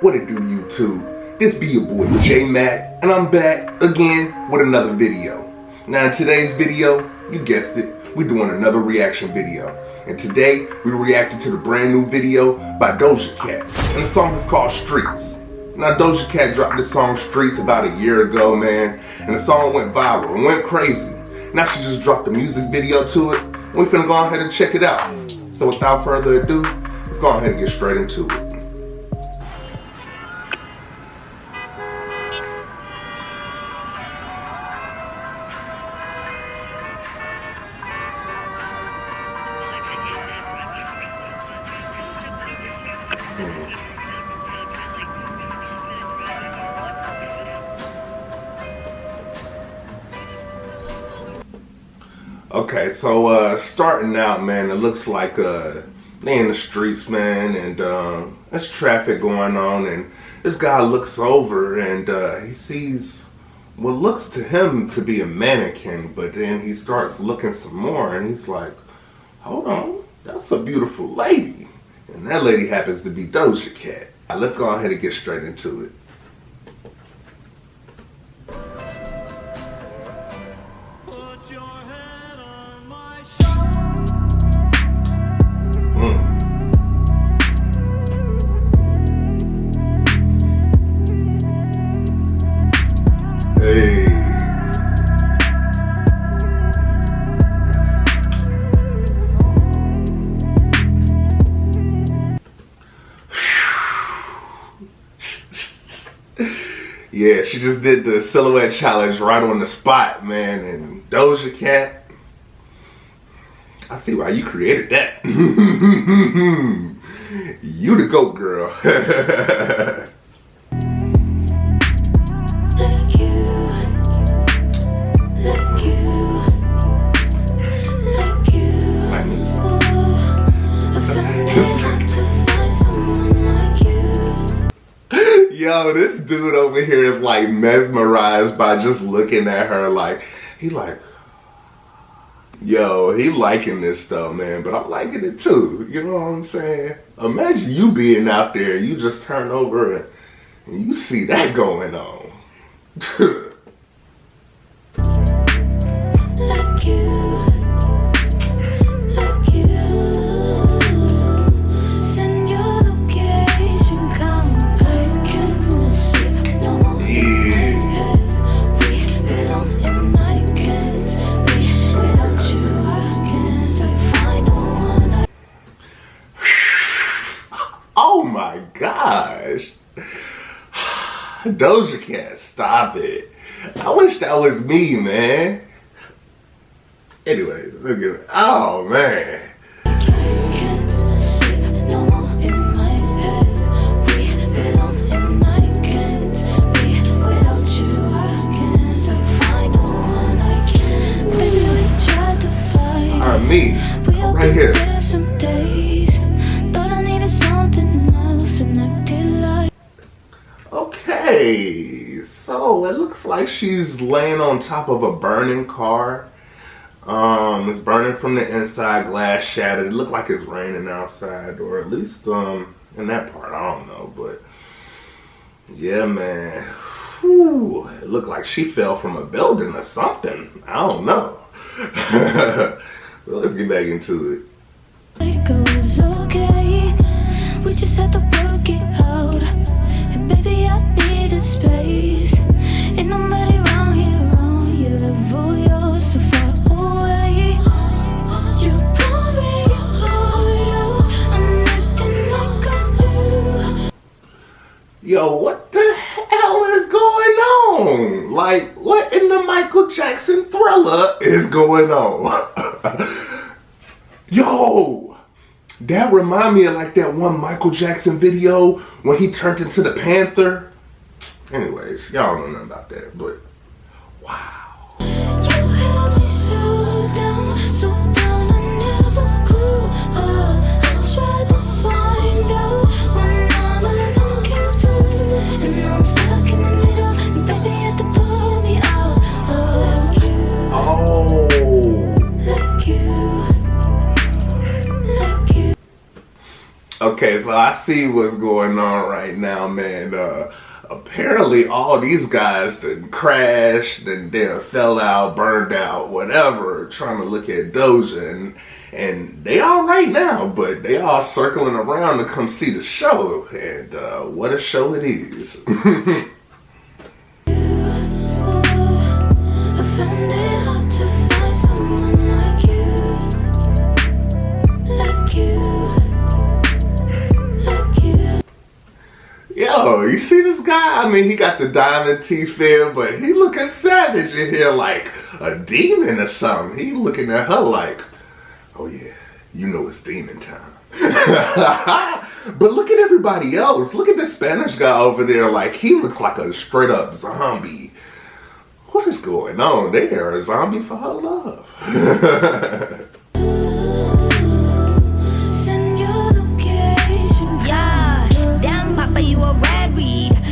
What it do, YouTube? This be your boy Mack, and I'm back again with another video. Now in today's video, you guessed it, we're doing another reaction video. And today, we reacted to the brand new video by Doja Cat. And the song is called Streets. Now Doja Cat dropped this song Streets about a year ago, man. And the song went viral and went crazy. Now she just dropped a music video to it. We finna go ahead and check it out. So without further ado, let's go ahead and get straight into it. Okay, so starting out, man, it looks like they in the streets, man, and there's traffic going on, and this guy looks over and he sees what looks to him to be a mannequin, but then he starts looking some more and he's like, hold on, that's a beautiful lady. And that lady happens to be Doja Cat. Let's go ahead and get straight into it. Hey. Yeah, she just did the silhouette challenge right on the spot, man. And Doja Cat, I see why you created that. You the GOAT, girl. Yo, this dude over here is like mesmerized by just looking at her. Like, he liking this stuff, man, but I'm liking it too. You know what I'm saying? Imagine you being out there, you just turn over and you see that going on. Oh my gosh. Doja Cat, stop it. I wish that was me, man. Anyway, look at it. Oh man. Alright, me. Right here. Okay, so it looks like she's laying on top of a burning car. It's burning from the inside, glass shattered. It looked like it's raining outside, or at least in that part, I don't know, but yeah, man. Whew, it looked like she fell from a building or something. I don't know. Well, let's get back into it. Okay. We just had to work it out. And baby, I need a space. Ain't nobody around here on your level. You're so far away. You're pouring your heart out. I'm acting like I do. Yo, what the hell is going on? Like, what in the Michael Jackson Thriller is going on? Yo, that remind me of like that one Michael Jackson video when he turned into the Panther. Anyways, y'all don't know nothing about that, but wow. You held me so down, I never grew up. I tried to find out when none of them came through. And now I'm stuck in the middle, and baby had to pull me out. Oh, like you. Okay, so I see what's going on right now, man. Apparently all these guys done crashed, then fell out, burned out, whatever, trying to look at Doja, and they all right now, but they all circling around to come see the show, and what a show it is. Yo, you see this guy? I mean, he got the diamond teeth in, but he looking savage in here like a demon or something. He looking at her like, oh yeah, you know it's demon time. But look at everybody else. Look at the Spanish guy over there. Like, he looks like a straight up zombie. What is going on there? A zombie for her love.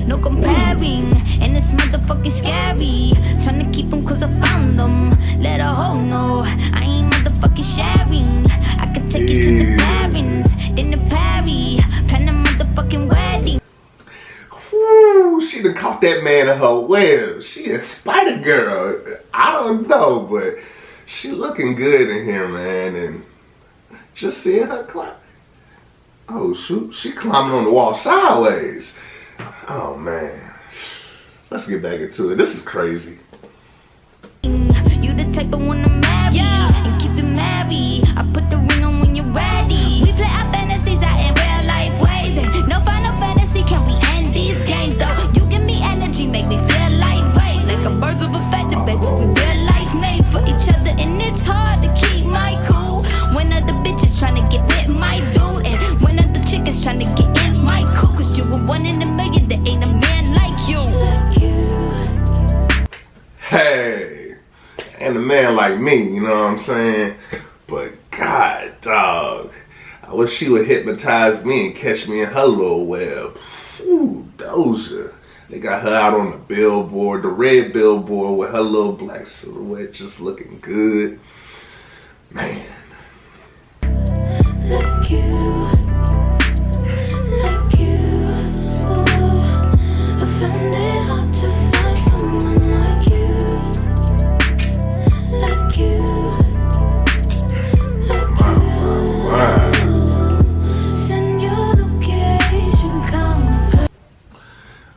No comparing, and it's motherfucking scary. Tryna keep them cause I found them. Let a hoe know I ain't motherfucking sharing. I could take you to the parents, then the party, plan a motherfucking wedding. Woo, she done caught that man in her web. She a spider girl. I don't know, but she looking good in here, man. And just seeing her climb. Oh shoot, she climbing on the wall sideways. Oh man, let's get back into it. This is crazy. You the type of one to marry, and keep it married. I put the ring on when you're ready. We play our fantasies out in real life ways, and no final fantasy. Can we end these games though? You give me energy, make me feel lightweight, like a birds of a feather, baby. We real life made for each other, and it's hard to keep my cool when other bitches trying to get with my dude, and when other chickens trying to get in my cool. Cause you were one in a million. There ain't a man like you. Hey, and a man like me, you know what I'm saying? But God, dog, I wish she would hypnotize me and catch me in her little web. Ooh, Doja. They got her out on the billboard, the red billboard with her little black silhouette just looking good. Man. Like you.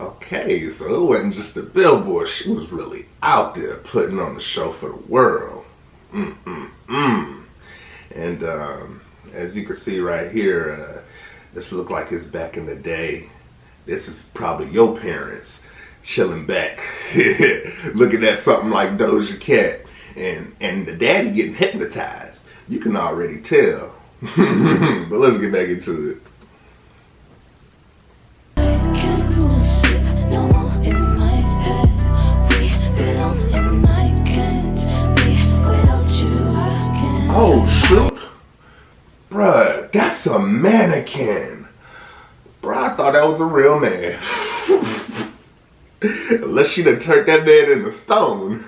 Okay, so it wasn't just a billboard. She was really out there putting on the show for the world. And as you can see right here, this look like it's back in the day. This is probably your parents chilling back, looking at something like Doja Cat, and the daddy getting hypnotized. You can already tell. But let's get back into it. Oh shoot, bruh, that's a mannequin. Bruh, I thought that was a real man. Unless she done turned that man into stone.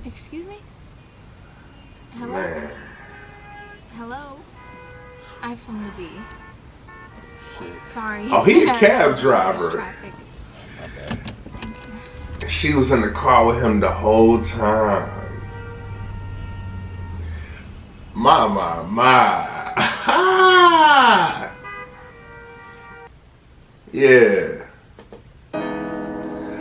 Excuse me? Hello? Man. Hello? I have somewhere to be. Shit. Sorry. Oh, he a cab There's driver. traffic. Thank you. She was in the car with him the whole time. My. Yeah.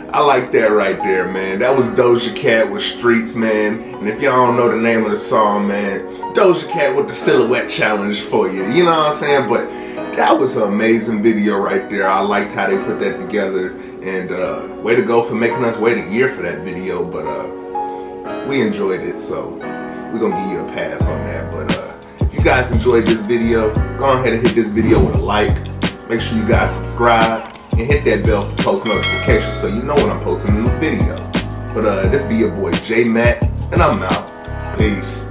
I like that right there, man. That was Doja Cat with Streets, man. And if y'all don't know the name of the song, man, Doja Cat with the Silhouette Challenge for you. You know what I'm saying? But that was an amazing video right there. I liked how they put that together. And way to go for making us wait a year for that video. But we enjoyed it, so we're going to give you a pass on that. But if you guys enjoyed this video, go ahead and hit this video with a like. Make sure you guys subscribe. And hit that bell for post notifications so you know when I'm posting a new video. But this be your boy J Mack, and I'm out. Peace.